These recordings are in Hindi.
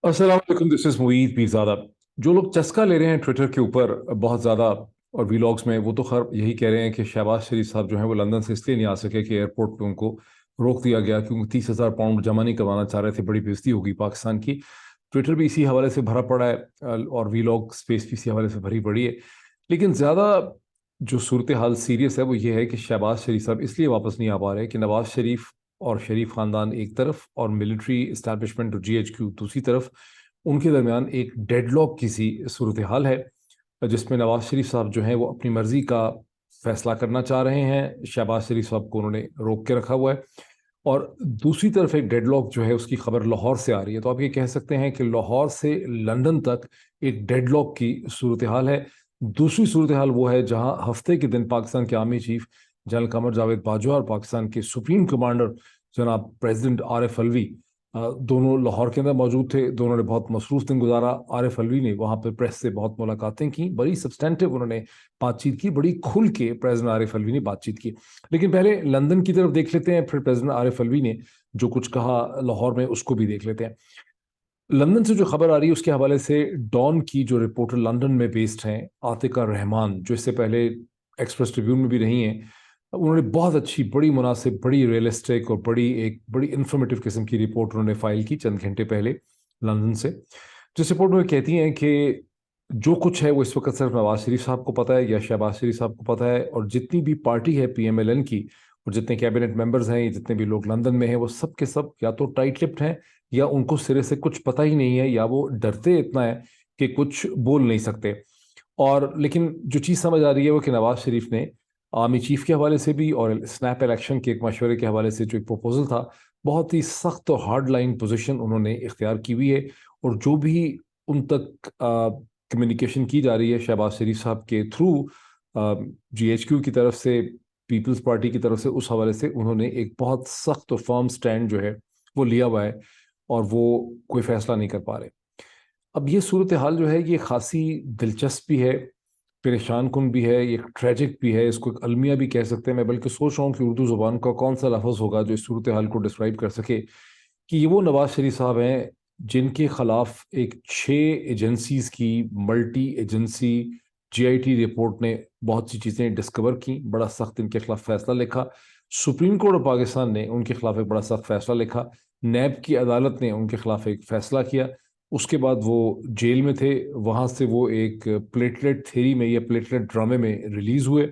अस्सलाम वालेकुम, दिस इज मुईद पीरज़ादा। जो लोग चस्का ले रहे हैं ट्विटर के ऊपर बहुत ज़्यादा और वीलॉग्स में, वो तो खैर यही कह रहे हैं कि शहबाज शरीफ साहब जो हैं वो लंदन से इसलिए नहीं आ सके कि एयरपोर्ट पे उनको रोक दिया गया क्योंकि 30,000 पाउंड जमा नहीं करवाना चाह रहे थे। बड़ी बेइज्जती होगी पाकिस्तान की। ट्विटर भी इसी हवाले से भरा पड़ा है और वीलॉग स्पेस भी इसी हवाले से भरी पड़ी है। लेकिन ज़्यादा जो सूरत हाल सीरियस है वो ये है कि शहबाज शरीफ साहब इसलिए वापस नहीं आ पा रहे कि नवाज शरीफ और शरीफ खानदान एक तरफ और मिलिट्री इस्टेब्लिशमेंट और GHQ दूसरी तरफ, उनके दरमियान एक डेडलॉक की सी सूरत हाल है, जिसमें नवाज शरीफ साहब जो हैं वो अपनी मर्जी का फैसला करना चाह रहे हैं। शहबाज शरीफ साहब को उन्होंने रोक के रखा हुआ है। और दूसरी तरफ एक डेडलॉक जो है उसकी खबर लाहौर से आ रही है। तो आप ये कह सकते हैं कि लाहौर से लंदन तक एक डेडलॉक की सूरत हाल है। दूसरी सूरत हाल वो है जहां हफ्ते के दिन पाकिस्तान के army chief general Qamar Javed Bajwa और पाकिस्तान के सुप्रीम कमांडर जनाब प्रेसिडेंट आरिफ अलवी दोनों लाहौर के अंदर मौजूद थे। दोनों ने बहुत मसरूफ दिन गुजारा। आरिफ अलवी ने वहां पर प्रेस से बहुत मुलाकातें की, बड़ी सब्सटेंटिव उन्होंने बातचीत की, बड़ी खुल के प्रेसिडेंट आरिफ अलवी ने बातचीत की। लेकिन पहले लंदन की तरफ देख लेते हैं, फिर प्रेसिडेंट आरिफ अलवी ने जो कुछ कहा लाहौर में उसको भी देख लेते हैं। लंदन से जो खबर आ रही है उसके हवाले से, डॉन की जो रिपोर्टर लंदन में बेस्ड हैं, आतिका रहमान, जो इससे पहले एक्सप्रेस ट्रिब्यून में भी रही हैं, उन्होंने बहुत अच्छी, बड़ी मुनासिब, बड़ी रियलिस्टिक और बड़ी इंफॉर्मेटिव किस्म की रिपोर्ट उन्होंने फाइल की चंद घंटे पहले लंदन से। जिस रिपोर्ट में कहती हैं कि जो कुछ है वो इस वक्त सिर्फ नवाज शरीफ साहब को पता है या शहबाज शरीफ साहब को पता है, और जितनी भी पार्टी है PMLN की और जितने कैबिनेट मेंबर्स हैं, जितने भी लोग लंदन में हैं, वो सब के सब या तो टाइट लिप्ड हैं या उनको सिरे से कुछ पता ही नहीं है, या वो डरते इतना है कि कुछ बोल नहीं सकते। और लेकिन जो चीज़ समझ आ रही है वो कि नवाज शरीफ ने आर्मी चीफ के हवाले से भी और स्नैप इलेक्शन के एक मशवरे के हवाले से जो एक प्रपोजल था, बहुत ही सख्त और हार्ड लाइन पोजिशन उन्होंने इख्तियार की हुई है। और जो भी उन तक कम्युनिकेशन की जा रही है शहबाज शरीफ साहब के थ्रू GHQ की तरफ से, पीपल्स पार्टी की तरफ से, उस हवाले से उन्होंने एक बहुत सख्त और फर्म स्टैंड जो है वो लिया हुआ है और वो कोई फैसला नहीं कर पा रहे। अब ये सूरत हाल जो है ये खासी दिलचस्प भी है, परेशान कुन भी है, ये ट्रेजिक भी है, इसको एक अलमिया भी कह सकते हैं। मैं बल्कि सोच रहा हूँ कि उर्दू ज़ुबान का कौन सा लफ्ज़ होगा जो इस सूरत हाल को डिस्क्राइब कर सके कि ये वो नवाज शरीफ साहब हैं जिनके खिलाफ एक 6 एजेंसीज की मल्टी एजेंसी GIT रिपोर्ट ने बहुत सी चीज़ें डिस्कवर की, बड़ा सख्त इनके खिलाफ फैसला लिखा। सुप्रीम कोर्ट ऑफ पाकिस्तान ने उनके खिलाफ एक बड़ा सख्त फैसला लिखा। नैब की अदालत ने उनके खिलाफ एक फैसला किया। उसके बाद वो जेल में थे, वहां से वो एक प्लेटलेट थेरी में या प्लेटलेट ड्रामे में रिलीज हुए।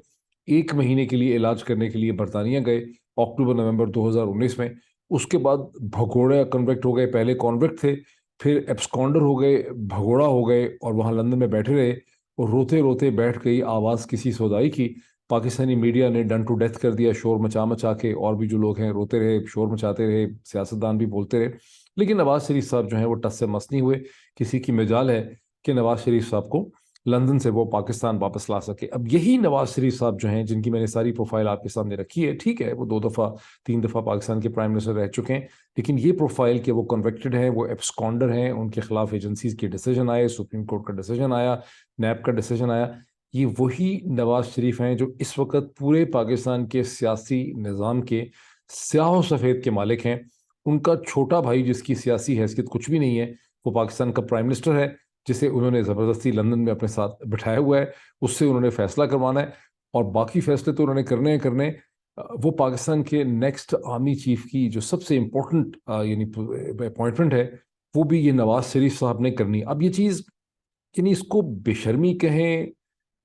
1 महीने के लिए इलाज करने के लिए बरतानिया गए, अक्टूबर नवंबर 2019 में। उसके बाद भगोड़ा कन्वेक्ट हो गए, पहले कॉन्वेक्ट थे, फिर एब्सकॉन्डर हो गए, भगोड़ा हो गए और वहां लंदन में बैठे रहे। और रोते रोते बैठ गई आवाज़ किसी सौदाई की। पाकिस्तानी मीडिया ने डन टू डेथ कर दिया, शोर मचा मचा के, और भी जो लोग हैं रोते रहे, शोर मचाते रहे, सियासतदान भी बोलते रहे। लेकिन नवाज शरीफ साहब जो हैं वो टस से मस नहीं हुए। किसी की मजाल है कि नवाज शरीफ साहब को लंदन से वो पाकिस्तान वापस ला सके। अब यही नवाज शरीफ साहब जो हैं, जिनकी मैंने सारी प्रोफाइल आपके सामने रखी है, ठीक है वो 2 दफ़ा 3 दफ़ा पाकिस्तान के प्राइम मिनिस्टर रह चुके हैं, लेकिन ये प्रोफाइल के वो कन्वेक्टेड हैं, वो एब्सकॉन्डर हैं, उनके खिलाफ एजेंसीज के डिसीजन आए, सुप्रीम कोर्ट का डिसीजन आया, नैब का डिसीजन आया। ये वही नवाज शरीफ हैं जो इस वक्त पूरे पाकिस्तान के सियासी निज़ाम के स्याह सफ़ेद के मालिक हैं। उनका छोटा भाई जिसकी सियासी हैसियत कुछ भी नहीं है, वो पाकिस्तान का प्राइम मिनिस्टर है, जिसे उन्होंने ज़बरदस्ती लंदन में अपने साथ बिठाया हुआ है। उससे उन्होंने फैसला करवाना है और बाकी फैसले तो उन्होंने करने हैं करने। वो पाकिस्तान के नेक्स्ट आर्मी चीफ की जो सबसे इम्पोर्टेंट यानी अपॉइंटमेंट है, वो भी ये नवाज शरीफ साहब ने करनी। अब ये चीज़, यानी इसको बेशर्मी कहें,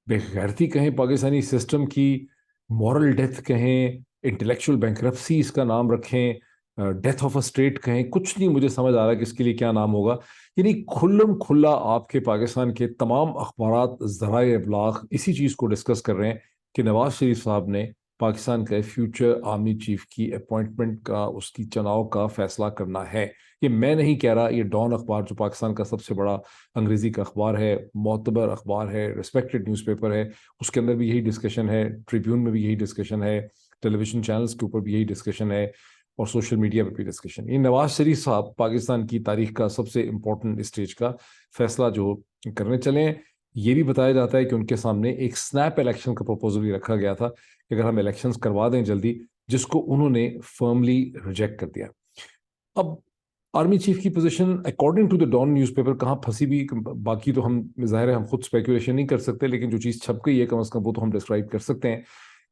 बेगैरती कहें पाकिस्तानी सिस्टम की, मॉरल डेथ कहें, इंटेलेक्चुअल बैंकरप्सी इसका नाम रखें, डेथ ऑफ अ स्टेट कहें, कुछ नहीं मुझे समझ आ रहा कि इसके लिए क्या नाम होगा। यानी खुल्लम खुल्ला आपके पाकिस्तान के तमाम अखबारात, ज़राए इब्लाग इसी चीज़ को डिस्कस कर रहे हैं कि नवाज शरीफ साहब ने पाकिस्तान के फ्यूचर आर्मी चीफ की अपॉइंटमेंट का, उसकी चुनाव का फैसला करना है। ये मैं नहीं कह रहा, ये डॉन अखबार जो पाकिस्तान का सबसे बड़ा अंग्रेजी का अखबार है, मोतबर अखबार है, रिस्पेक्टेड न्यूज़पेपर है, उसके अंदर भी यही डिस्कशन है, ट्रिब्यून में भी यही डिस्कशन है, टेलीविजन चैनल्स के ऊपर भी यही डिस्कशन है, और सोशल मीडिया पर भी डिस्कशन। ये नवाज शरीफ साहब पाकिस्तान की तारीख का सबसे इम्पोर्टेंट स्टेज का फैसला जो करने चले हैं। ये भी बताया जाता है कि उनके सामने एक स्नैप इलेक्शन का प्रपोजल भी रखा गया था कि अगर हम इलेक्शंस करवा दें जल्दी, जिसको उन्होंने फर्मली रिजेक्ट कर दिया। अब आर्मी चीफ की position according to the Dawn newspaper कहाँ फंसी भी, बाकी तो हम जाहिर है हम खुद स्पेकुलेशन नहीं कर सकते, लेकिन जो चीज़ छप गई है कम से कम वो तो हम डिस्क्राइब कर सकते हैं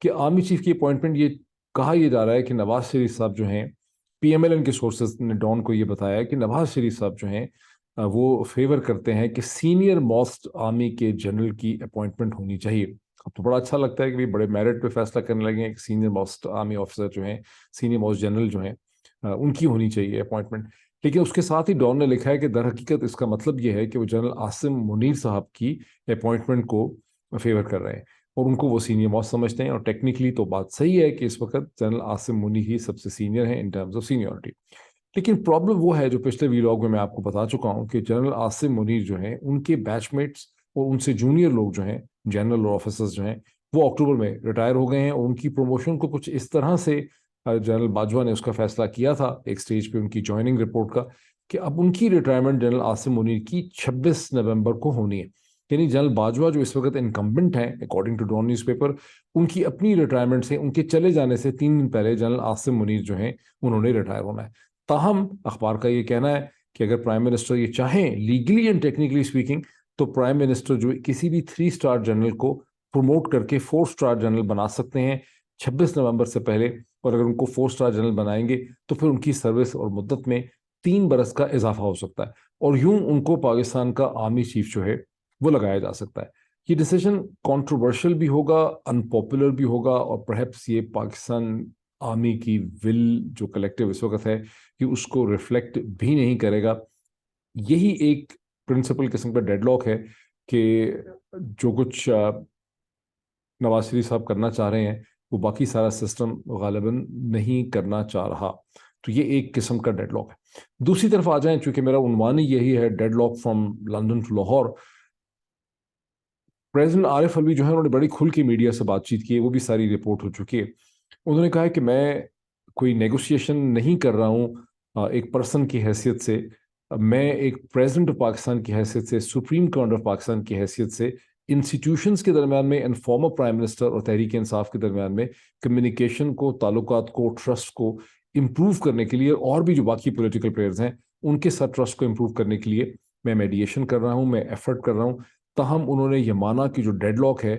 कि आर्मी चीफ की अपॉइंटमेंट, ये कहा यह जा रहा है कि नवाज शरीफ साहब जो हैं, पीएमएलएन के सोर्सेज ने डॉन को ये बताया कि नवाज शरीफ साहब जो हैं वो फेवर करते हैं कि सीनियर मोस्ट आर्मी के जनरल की अपॉइंटमेंट होनी चाहिए। अब तो बड़ा अच्छा लगता है कि भाई बड़े मेरिट पे फैसला करने लगे हैं कि सीनियर मोस्ट आर्मी ऑफिसर जो हैं, सीनियर मोस्ट जनरल जो हैं, उनकी होनी चाहिए अपॉइंटमेंट। लेकिन उसके साथ ही डॉन ने लिखा है कि दर हकीकत इसका मतलब यह है कि वो जनरल आसिम मुनीर साहब की अपॉइंटमेंट को फेवर कर रहे हैं और उनको वो सीनियर मोस्ट समझते हैं। और टेक्निकली तो बात सही है कि इस वक्त जनरल आसिम मुनीर ही सबसे सीनियर हैं इन टर्म्स ऑफ सीनियरिटी। लेकिन प्रॉब्लम वो है जो पिछले वीलॉग में मैं आपको बता चुका हूं कि जनरल आसिम मुनीर जो हैं, उनके बैचमेट्स और उनसे जूनियर लोग जो हैं, जनरल और ऑफिसर्स जो हैं, वो अक्टूबर में रिटायर हो गए हैं और उनकी प्रमोशन को कुछ इस तरह से जनरल बाजवा ने उसका फैसला किया था एक स्टेज पे उनकी ज्वाइनिंग रिपोर्ट का, कि अब उनकी रिटायरमेंट जनरल आसिम मुनीर की 26 नवंबर को होनी है। यानी जनरल बाजवा जो इस वक्त इनकम्बेंट हैं अकॉर्डिंग टू डॉन न्यूज़पेपर, उनकी अपनी रिटायरमेंट से, उनके चले जाने से 3 दिन पहले जनरल आसिम मुनीर जो हैं उन्होंने रिटायर होना है। ताहम अखबार का ये कहना है कि अगर प्राइम मिनिस्टर ये चाहें लीगली एंड टेक्निकली स्पीकिंग, तो प्राइम मिनिस्टर जो किसी भी 3 स्टार जनरल को प्रमोट करके 4 स्टार जनरल बना सकते हैं 26 नवंबर से पहले। और अगर उनको 4 स्टार जनरल बनाएंगे तो फिर उनकी सर्विस और मुद्दत में 3 बरस का इजाफा हो सकता है और यूं उनको पाकिस्तान का आर्मी चीफ जो है वो लगाया जा सकता है। ये डिसीजन कंट्रोवर्शियल भी होगा, अनपॉपुलर भी होगा और परहैप्स ये पाकिस्तान आर्मी की विल जो कलेक्टिव इस वक्त है कि उसको रिफ्लेक्ट भी नहीं करेगा। यही एक प्रिंसिपल किस्म का डेडलॉक है कि जो कुछ नवाज शरीफ साहब करना चाह रहे हैं वो बाकी सारा सिस्टम गालिबन नहीं करना चाह रहा। तो ये एक किस्म का डेडलॉक है। दूसरी तरफ आ जाएं, चूंकि मेरा उन्वान ही यही है, deadlock from London to Lahore. President Arif Alvi जो है उन्होंने बड़ी खुल के मीडिया से बातचीत की है, वो भी सारी रिपोर्ट हो चुकी है। उन्होंने कहा है कि मैं कोई नेगोशिएशन नहीं कर रहा हूँ एक पर्सन की हैसियत से, मैं एक प्रेसिडेंट ऑफ पाकिस्तान की हैसियत से, सुप्रीम कमांडर ऑफ पाकिस्तान की हैसियत से इंस्टीट्यूशंस के दरमियान में एंड फॉर्मर प्राइम मिनिस्टर और तहरीक इंसाफ के दरमियान में कम्युनिकेशन को, ताल्लुकात को, ट्रस्ट को इम्प्रूव करने के लिए, और भी जो बाकी पॉलिटिकल प्लेयर्स हैं उनके साथ ट्रस्ट को इम्प्रूव करने के लिए मैं मेडिएशन कर रहा हूँ, मैं एफर्ट कर रहा हूँ। ताहम उन्होंने ये माना कि जो डेडलॉक है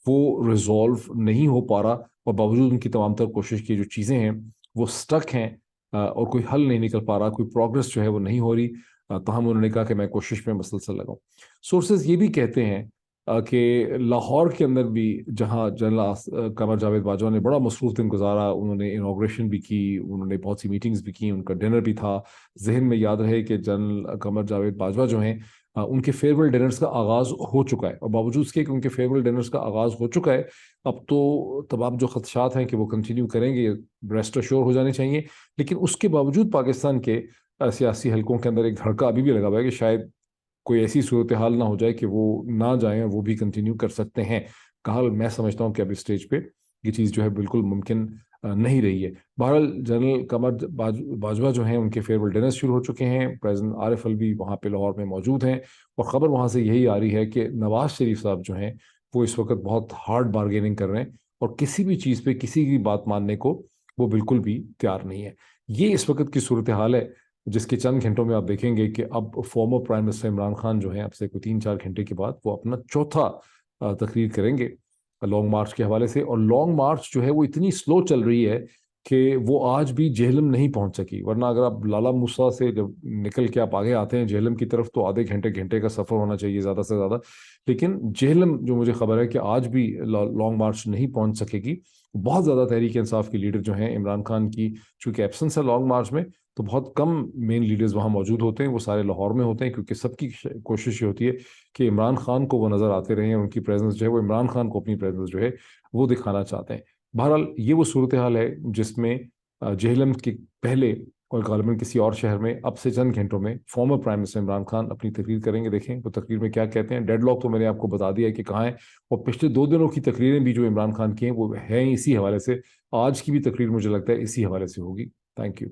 वो रिजॉल्व नहीं हो पा रहा और बावजूद उनकी तमाम तर कोशिश की जो चीज़ें हैं वो स्टक हैं और कोई हल नहीं निकल पा रहा, कोई प्रोग्रेस जो है वो नहीं हो रही। ताहम उन्होंने कहा कि मैं कोशिश में मसलसल लगाऊं। सोर्सेज ये भी कहते हैं कि लाहौर के अंदर भी, जहां जनरल कमर जावेद बाजवा ने बड़ा मसरूफ दिन गुजारा, उन्होंने इनाग्रेशन भी की, उन्होंने बहुत सी मीटिंग्स भी की, उनका डिनर भी था। जहन में याद रहे कि जनरल कमर जावेद बाजवा जो हैं उनके फेयरवेल डिनर्स का आगाज़ हो चुका है और बावजूद इसके कि उनके फेयरवेल डिनर्स का आगाज़ हो चुका है, अब तो तमाम जो खदशात हैं कि वो कंटिन्यू करेंगे रेस्ट अश्योर हो जाने चाहिए। लेकिन उसके बावजूद पाकिस्तान के सियासी हलकों के अंदर एक धड़का अभी भी लगा हुआ है कि शायद कोई ऐसी सूरत हाल ना हो जाए कि वो ना जाएं, वो भी कंटिन्यू कर सकते हैं। कहा मैं समझता हूँ कि अभी स्टेज पे ये चीज़ जो है बिल्कुल मुमकिन नहीं रही है। बहरहाल जनरल कमर बाजवा जो हैं उनके फेयरवेल डिनर शुरू हो चुके हैं, प्रेसिडेंट आरिफ अलवी वहाँ पे लाहौर में मौजूद हैं और ख़बर वहाँ से यही आ रही है कि नवाज शरीफ साहब जो हैं वो इस वक्त बहुत हार्ड बार्गेनिंग कर रहे हैं और किसी भी चीज़ पे किसी की बात मानने को वो बिल्कुल भी तैयार नहीं है। ये इस वक्त की सूरत हाल है जिसके चंद घंटों में आप देखेंगे कि अब former prime minister Imran Khan जो है अब से कोई 3-4 घंटे के बाद वो अपना चौथा तकरीर करेंगे लॉन्ग मार्च के हवाले से। और लॉन्ग मार्च जो है वो इतनी स्लो चल रही है कि वो आज भी जेहलम नहीं पहुंच सकी, वरना अगर आप लाला मूसा से जब निकल के आप आगे आते हैं जेहलम की तरफ तो आधे घंटे घंटे का सफर होना चाहिए ज़्यादा से ज़्यादा। लेकिन जेहलम जो मुझे खबर है कि आज भी लॉन्ग मार्च नहीं पहुंच सकेगी। बहुत ज़्यादा तहरीक इंसाफ के लीडर जो हैं, इमरान खान की चूंकि एब्सेंस है लॉन्ग मार्च में, तो बहुत कम मेन लीडर्स वहाँ मौजूद होते हैं, वो सारे लाहौर में होते हैं क्योंकि सबकी कोशिश ये होती है कि इमरान खान को वो नज़र आते रहें, उनकी प्रेजेंस जो है वो इमरान खान को अपनी प्रेजेंस जो है वो दिखाना चाहते हैं। बहरहाल ये वो सूरत हाल है जिसमें जेहलम के पहले और गालिबन किसी और शहर में अब से चंद घंटों में former prime minister Imran Khan अपनी तकरीर करेंगे। देखें वो तकरीर में क्या कहते हैं। डेडलॉक तो मैंने आपको बता दिया है कि कहाँ है, और पिछले 2 दिनों की तकरीरें भी जो इमरान खान की हैं वो हैं इसी हवाले से। आज की भी तकरीर मुझे लगता है इसी हवाले से होगी। Thank you.